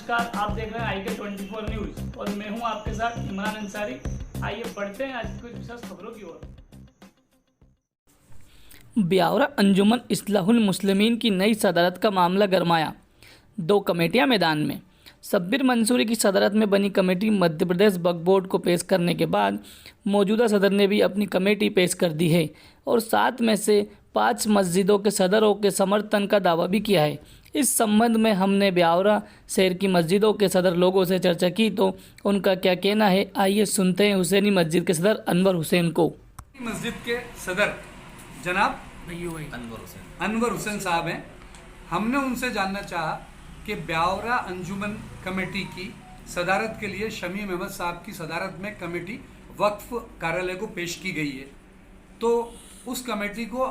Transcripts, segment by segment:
नमस्कार, आप देख रहे हैं IK 24 न्यूज और मैं हूं आपके साथ इमरान अंसारी। आइए बढ़ते हैं आज की कुछ विशेष खबरों की ओर। ब्यावरा अंजुमन इस्लाहुल मुस्लिमीन की नई सदारत का मामला गरमाया। 2 कमेटियां मैदान में। शब्बीर मंसूरी की सदारत में बनी कमेटी मध्य प्रदेश वक्फ बोर्ड को पेश करने के बाद मौजूदा सदर ने भी अपनी कमेटी पेश कर दी है और 7 में से 5 मस्जिदों के सदरों के समर्थन का दावा भी किया है। इस संबंध में हमने ब्यावरा शहर की मस्जिदों के सदर लोगों से चर्चा की तो उनका क्या कहना है, आइए सुनते हैं हुसैनी मस्जिद के सदर अनवर हुसैन को। मस्जिद के सदर जनाब अनवर हुसैन साहब हैं। हमने उनसे जानना चाहा कि ब्यावरा अंजुमन कमेटी की सदारत के लिए शमीम अहमद साहब की सदारत में कमेटी वक्फ कार्यालय को पेश की गई है, तो उस कमेटी को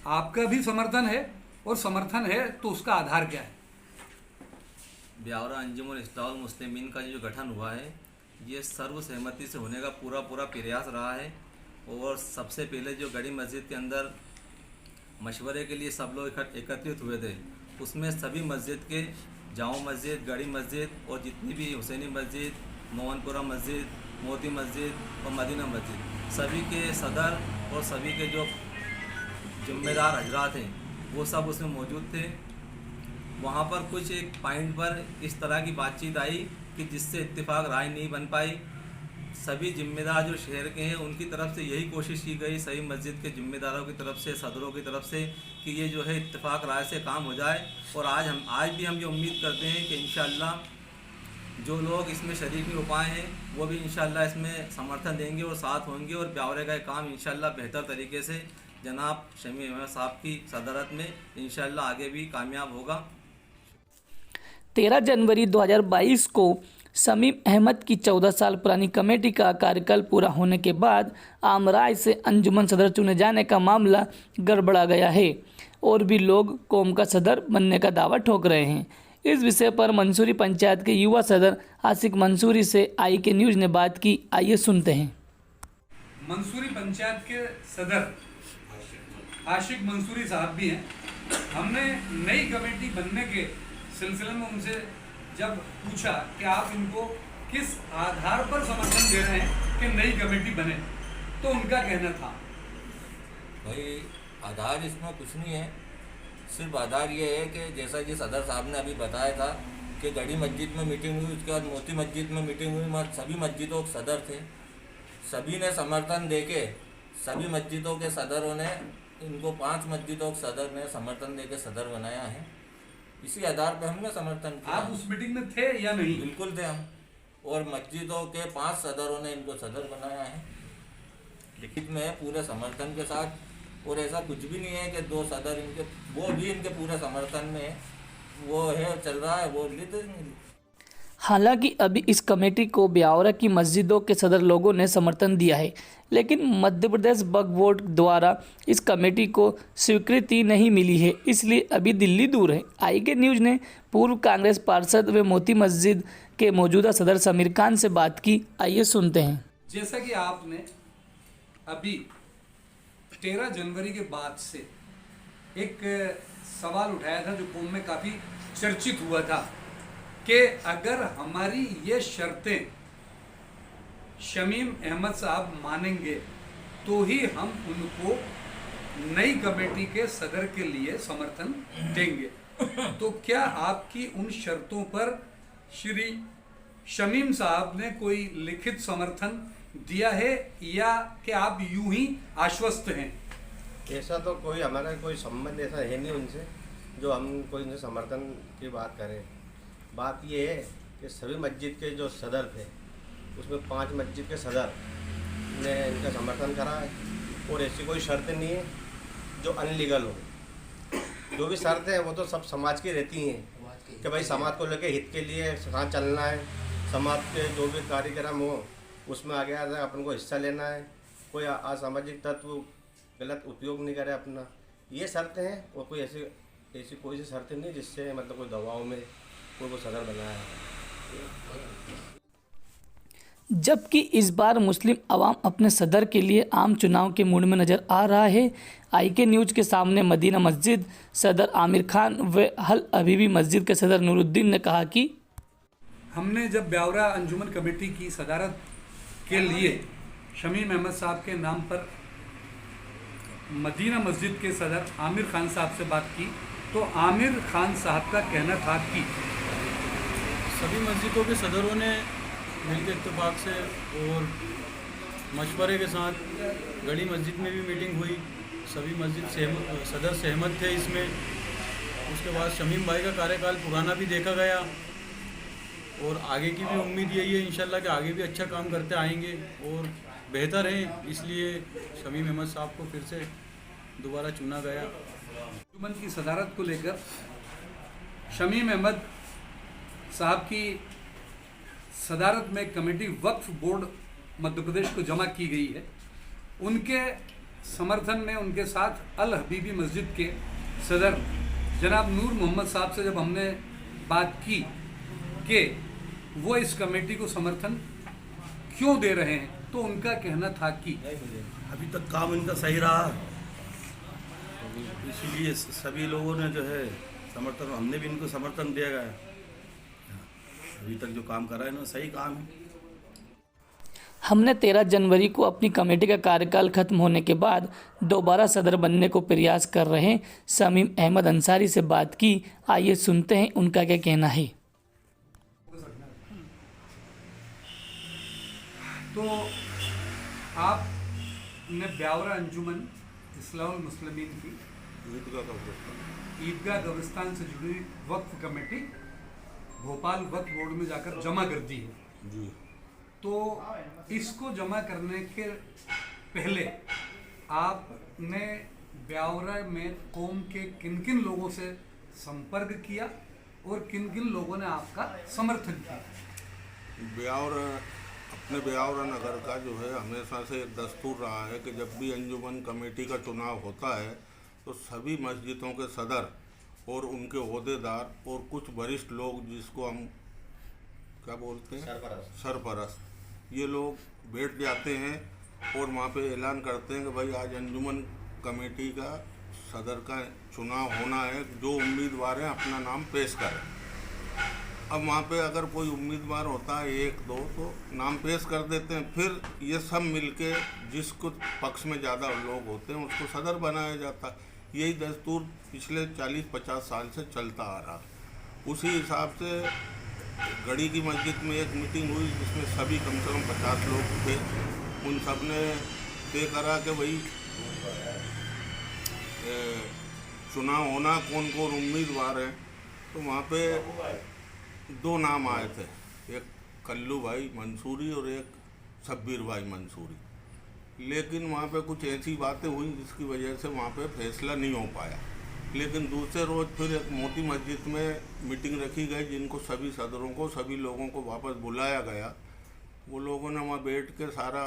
आपका भी समर्थन है और समर्थन है तो उसका आधार क्या है? ब्यावरा अंजुमन इस्लाहुल मुस्लिमीन का जो गठन हुआ है ये सर्वसहमति से होने का पूरा प्रयास रहा है और सबसे पहले जो गड़ी मस्जिद के अंदर मशवरे के लिए सब लोग एकत्रित हुए थे उसमें सभी मस्जिद के जामा मस्जिद, गड़ी मस्जिद और जितनी भी हुसैनी मस्जिद, मोहनपुरा मस्जिद, मोती मस्जिद और मदीना मस्जिद सभी के सदर और सभी के जो जिम्मेदार हजरात हैं वो सब उसमें मौजूद थे। वहाँ पर कुछ एक पॉइंट पर इस तरह की बातचीत आई कि जिससे इत्तेफाक राय नहीं बन पाई। सभी जिम्मेदार जो शहर के हैं उनकी तरफ से यही कोशिश की गई, सभी मस्जिद के जिम्मेदारों की तरफ से, सदरों की तरफ से, कि ये जो है इत्तेफाक राय से काम हो जाए। और आज भी हम ये उम्मीद करते हैं कि इंशाअल्लाह जो लोग इसमें शरीक नहीं हो पाए हैं वो भी इंशाअल्लाह इसमें समर्थन देंगे और साथ होंगे और ब्यावरे का काम इंशाअल्लाह बेहतर तरीके से जनाब शमीम अहमद साहब की सदारत में इंशाअल्लाह आगे भी कामयाब होगा। 13 जनवरी 2022 को शमीम अहमद की 14 साल पुरानी कमेटी का कार्यकाल पूरा होने के बाद आम राय से अंजुमन सदर चुने जाने का मामला गड़बड़ा गया है और भी लोग कौम का सदर बनने का दावा ठोक रहे हैं। इस विषय पर मंसूरी पंचायत के युवा सदर आशिक मंसूरी से IK न्यूज ने बात की, आइए सुनते हैं। मंसूरी पंचायत के सदर आशिक मंसूरी साहब भी हैं। हमने नई कमेटी बनने के सिलसिले में उनसे जब पूछा कि आप इनको किस आधार पर समर्थन दे रहे हैं कि नई कमेटी बने, तो उनका कहना था भाई आधार इसमें कुछ नहीं है, सिर्फ आधार ये है कि जैसा कि सदर साहब ने अभी बताया था कि गड़ी मस्जिद में मीटिंग हुई, उसके बाद मोती मस्जिद में मीटिंग हुई, सभी मस्जिदों के सदर थे, सभी ने समर्थन देके सभी मस्जिदों के सदरों ने इनको 5 मस्जिदों के सदर ने समर्थन देके सदर बनाया है। इसी आधार पर हमने समर्थन किया। आप उस मीटिंग में थे या नहीं? बिल्कुल थे हम, और मस्जिदों के 5 सदरों ने इनको सदर बनाया है लिखित में पूरे समर्थन के साथ। और ऐसा कुछ भी नहीं है कि 2 सदर इनके, वो भी इनके पूरे समर्थन में वो है, चल रहा है वो लिख। हालांकि अभी इस कमेटी को ब्यावरा की मस्जिदों के सदर लोगों ने समर्थन दिया है, लेकिन मध्य प्रदेश वक्फ बोर्ड द्वारा इस कमेटी को स्वीकृति नहीं मिली है, इसलिए अभी दिल्ली दूर है। IK न्यूज ने पूर्व कांग्रेस पार्षद व मोती मस्जिद के मौजूदा सदर समीर खान से बात की, आइए सुनते हैं। जैसा कि आपने अभी 13 जनवरी के बाद से एक सवाल उठाया था जो कौम में काफ़ी चर्चित हुआ था कि अगर हमारी ये शर्तें शमीम अहमद साहब मानेंगे तो ही हम उनको नई कमेटी के सदर के लिए समर्थन देंगे। तो क्या आपकी उन शर्तों पर श्री शमीम साहब ने कोई लिखित समर्थन दिया है या कि आप यूं ही आश्वस्त हैं? ऐसा तो कोई हमारा कोई संबंध ऐसा है नहीं उनसे जो हम कोई उनसे समर्थन की बात करें। बात ये है कि सभी मस्जिद के जो सदर थे उसमें 5 मस्जिद के सदर ने इनका समर्थन करा है और ऐसी कोई शर्त नहीं है जो अनलीगल हो। जो भी शर्तें हैं वो तो सब समाज की रहती हैं कि भाई समाज को लेके हित के लिए कहाँ चलना है, समाज के जो भी कार्यक्रम हो उसमें आगे आगे अपन को हिस्सा लेना है, कोई असामाजिक तत्व गलत उपयोग नहीं करे अपना, ये शर्तें हैं। और कोई ऐसी कोई सी शर्तें नहीं जिससे मतलब कोई दबाव में कोई को सदर बनाया है। जबकि इस बार मुस्लिम अवाम अपने सदर के लिए आम चुनाव के मूड में नज़र आ रहा है। IK न्यूज़ के सामने मदीना मस्जिद सदर आमिर खान व हल अबीबी मस्जिद के सदर नूरुद्दीन ने कहा कि हमने जब ब्यावरा अंजुमन कमेटी की सदारत के लिए शमीम अहमद साहब के नाम पर मदीना मस्जिद के सदर आमिर खान साहब से बात की तो आमिर खान साहब का कहना था कि सभी मस्जिदों के सदरों ने मिलकर इत्तेफाक से और मशवरे के साथ गढ़ी मस्जिद में भी मीटिंग हुई। सभी मस्जिद सदर सहमत थे इसमें। उसके बाद शमीम भाई का कार्यकाल पुराना भी देखा गया और आगे की भी उम्मीद यही है इंशाल्लाह कि आगे भी अच्छा काम करते आएंगे और बेहतर हैं, इसलिए शमीम अहमद साहब को फिर से दोबारा चुना गया। अंजुमन की सदारत को लेकर शमीम अहमद साहब की सदारत में कमेटी वक्फ बोर्ड मध्य प्रदेश को जमा की गई है। उनके समर्थन में उनके साथ अल हबीबी मस्जिद के सदर जनाब नूर मोहम्मद साहब से जब हमने बात की कि वो इस कमेटी को समर्थन क्यों दे रहे हैं तो उनका कहना था कि अभी तक काम इनका सही रहा, इसीलिए सभी लोगों ने जो है समर्थन, हमने भी इनको समर्थन दिया गया। अभी तक जो काम कर रहा है ना सही काम है। हमने 13 जनवरी को अपनी कमेटी का कार्यकाल खत्म होने के बाद दोबारा सदर बनने को प्रयास कर रहे शमीम अहमद अंसारी से बात की। आइए सुनते हैं उनका क्या कहना है। तो आपने ब्यावरा अंजुमन इस्लाहुल मुस्लिमीन की ईदगाह कब्रिस्तान से जुड़ी वक्फ कमेटी भोपाल वक्फ बोर्ड में जाकर जमा कर दी है जी। तो इसको जमा करने के पहले आपने ब्यावरा में कौम के किन किन लोगों से संपर्क किया और किन किन लोगों ने आपका समर्थन किया? अपने ब्यावरा नगर का जो है हमेशा से एक दस्तूर रहा है कि जब भी अंजुमन कमेटी का चुनाव होता है तो सभी मस्जिदों के सदर और उनके ओहदेदार और कुछ वरिष्ठ लोग जिसको हम क्या बोलते हैं सरपरस्त, ये लोग बैठ जाते हैं और वहाँ पे ऐलान करते हैं कि भाई आज अंजुमन कमेटी का सदर का चुनाव होना है, जो उम्मीदवार हैं अपना नाम पेश करें। अब वहाँ पे अगर कोई उम्मीदवार होता है एक दो तो नाम पेश कर देते हैं, फिर ये सब मिलके जिसको पक्ष में ज़्यादा लोग होते हैं उसको सदर बनाया जाता है। यही दस्तूर पिछले 40-50 साल से चलता आ रहा। उसी हिसाब से गढ़ी की मस्जिद में एक मीटिंग हुई जिसमें सभी कम से कम 50 लोग थे। उन सब ने तय करा कि भाई चुनाव होना, कौन कौन उम्मीदवार हैं। तो वहाँ पे 2 नाम आए थे, एक कल्लू भाई मंसूरी और एक शब्बीर भाई मंसूरी। लेकिन वहाँ पे कुछ ऐसी बातें हुई जिसकी वजह से वहाँ पे फैसला नहीं हो पाया। लेकिन दूसरे रोज़ फिर एक मोती मस्जिद में मीटिंग रखी गई जिनको सभी सदरों को, सभी लोगों को वापस बुलाया गया। वो लोगों ने वहाँ बैठ के सारा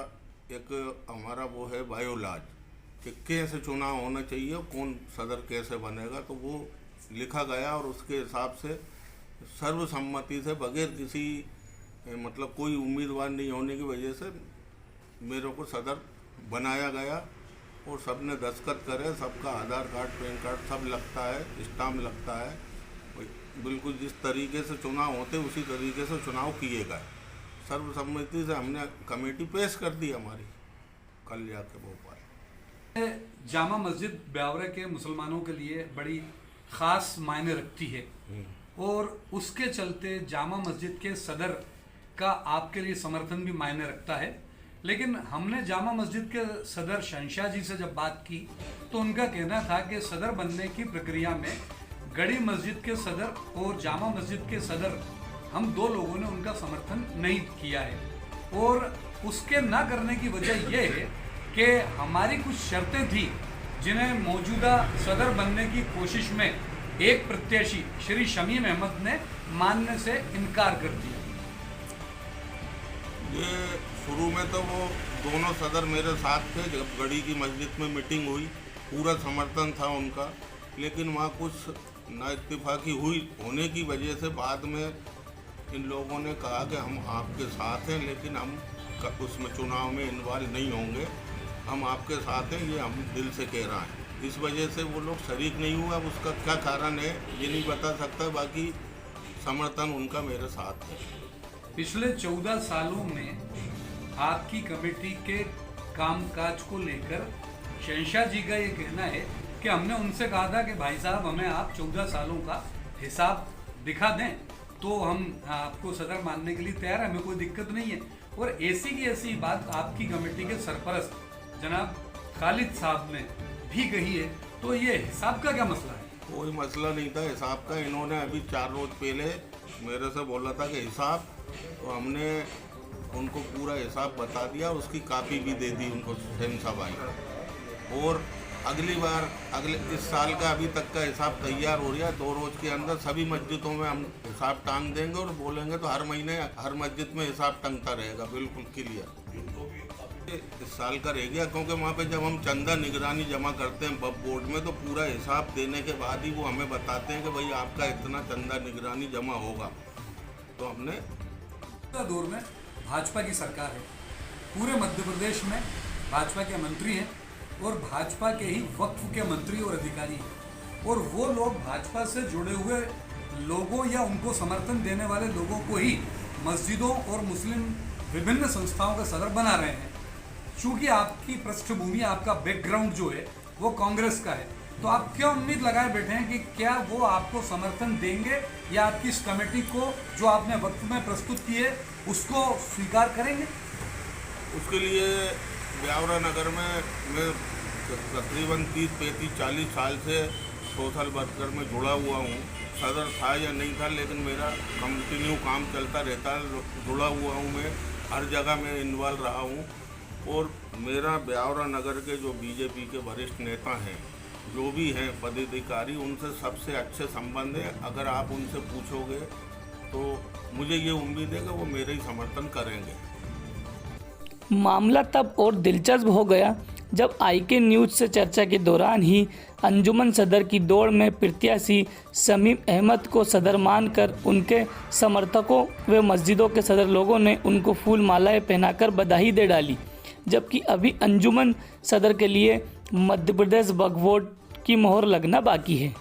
एक हमारा वो है बायोलॉज कि कैसे चुनाव होना चाहिए, कौन सदर कैसे बनेगा, तो वो लिखा गया और उसके हिसाब से सर्वसम्मति से बगैर किसी मतलब कोई उम्मीदवार नहीं होने की वजह से मेरे को सदर बनाया गया और सबने दस्तखत करे। सबका आधार कार्ड, पैन कार्ड सब लगता है, स्टाम्प लगता है। बिल्कुल जिस तरीके से चुनाव होते उसी तरीके से चुनाव किए गए। सर्वसम्मति से हमने कमेटी पेश कर दी हमारी कल जाके भोपाल। जामा मस्जिद ब्यावरा के मुसलमानों के लिए बड़ी ख़ास मायने रखती है और उसके चलते जामा मस्जिद के सदर का आपके लिए समर्थन भी मायने रखता है। लेकिन हमने जामा मस्जिद के सदर शहंशाह जी से जब बात की तो उनका कहना था कि सदर बनने की प्रक्रिया में गढ़ी मस्जिद के सदर और जामा मस्जिद के सदर हम 2 लोगों ने उनका समर्थन नहीं किया है और उसके ना करने की वजह यह है कि हमारी कुछ शर्तें थी जिन्हें मौजूदा सदर बनने की कोशिश में एक प्रत्याशी श्री शमीम अहमद ने मानने से इनकार कर दिया। ये शुरू में तो वो दोनों सदर मेरे साथ थे जब गढ़ी की मस्जिद में मीटिंग हुई, पूरा समर्थन था उनका। लेकिन वहाँ कुछ नाइत्तेफाकी हुई होने की वजह से बाद में इन लोगों ने कहा कि हम आपके साथ हैं लेकिन हम उसमें चुनाव में इन्वॉल्व नहीं होंगे, हम आपके साथ हैं, ये हम दिल से कह रहे हैं। इस वजह से वो लोग शरीक नहीं हुआ। उसका क्या कारण है ये नहीं बता सकता, बाकी समर्थन उनका मेरे साथ है। पिछले 14 सालों में आपकी कमेटी के कामकाज को लेकर शहंशाह जी का ये कहना है कि हमने उनसे कहा था कि भाई साहब हमें आप 14 सालों का हिसाब दिखा दें तो हम आपको सदर मानने के लिए तैयार हैं, हमें कोई दिक्कत नहीं है। और ऐसी की ऐसी बात आपकी कमेटी के सरपरस्त जनाब खालिद साहब ने भी कही है, तो ये हिसाब का क्या मसला है? कोई मसला नहीं था हिसाब का। इन्होंने अभी 4 रोज पहले मेरे से बोला था कि हिसाब, तो हमने उनको पूरा हिसाब बता दिया, उसकी कापी भी दे दी उनको शहंशाह भाई। और अगली बार इस साल का अभी तक का हिसाब तैयार हो रहा है। 2 रोज के अंदर सभी मस्जिदों में हम हिसाब टांग देंगे और बोलेंगे तो हर महीने हर मस्जिद में हिसाब टंगता रहेगा, बिल्कुल क्लियर। इस साल का रह गया, क्योंकि वहाँ पे जब हम चंदा निगरानी जमा करते हैं वक्फ बोर्ड में, तो पूरा हिसाब देने के बाद ही वो हमें बताते हैं कि भाई आपका इतना चंदा निगरानी जमा होगा। तो हमने दौर में भाजपा की सरकार है, पूरे मध्य प्रदेश में भाजपा के मंत्री हैं और भाजपा के ही वक्फ के मंत्री और अधिकारी हैं, और वो लोग भाजपा से जुड़े हुए लोगों या उनको समर्थन देने वाले लोगों को ही मस्जिदों और मुस्लिम विभिन्न संस्थाओं का सदर बना रहे हैं। चूँकि आपकी पृष्ठभूमि, आपका बैकग्राउंड जो है वो कांग्रेस का है, तो आप क्या उम्मीद लगाए बैठे हैं कि क्या वो आपको समर्थन देंगे या आपकी इस कमेटी को जो आपने वक्फ में प्रस्तुत की है उसको स्वीकार करेंगे? उसके लिए ब्यावरा नगर में मैं तकरीबन 30-35-40 साल से सोशल वर्कर में जुड़ा हुआ हूँ। सदर था या नहीं था, लेकिन मेरा कंटिन्यू काम चलता रहता है, जुड़ा हुआ हूँ मैं, हर जगह में इन्वॉल्व रहा हूँ। और मेरा ब्यावरा नगर के जो बीजेपी के वरिष्ठ नेता हैं, जो भी हैं पदाधिकारी, उनसे सबसे अच्छे संबंध है। अगर आप उनसे पूछोगे तो मुझे ये उम्मीद है कि वो मेरे ही समर्थन करेंगे। मामला तब और दिलचस्प हो गया जब आईके न्यूज़ से चर्चा के दौरान ही अंजुमन सदर की दौड़ में प्रत्याशी शमीम अहमद को सदर मानकर उनके समर्थकों व मस्जिदों के सदर लोगों ने उनको फूल मालाएं पहनाकर बधाई दे डाली, जबकि अभी अंजुमन सदर के लिए मध्य प्रदेश वक्फ बोर्ड की मोहर लगना बाकी है।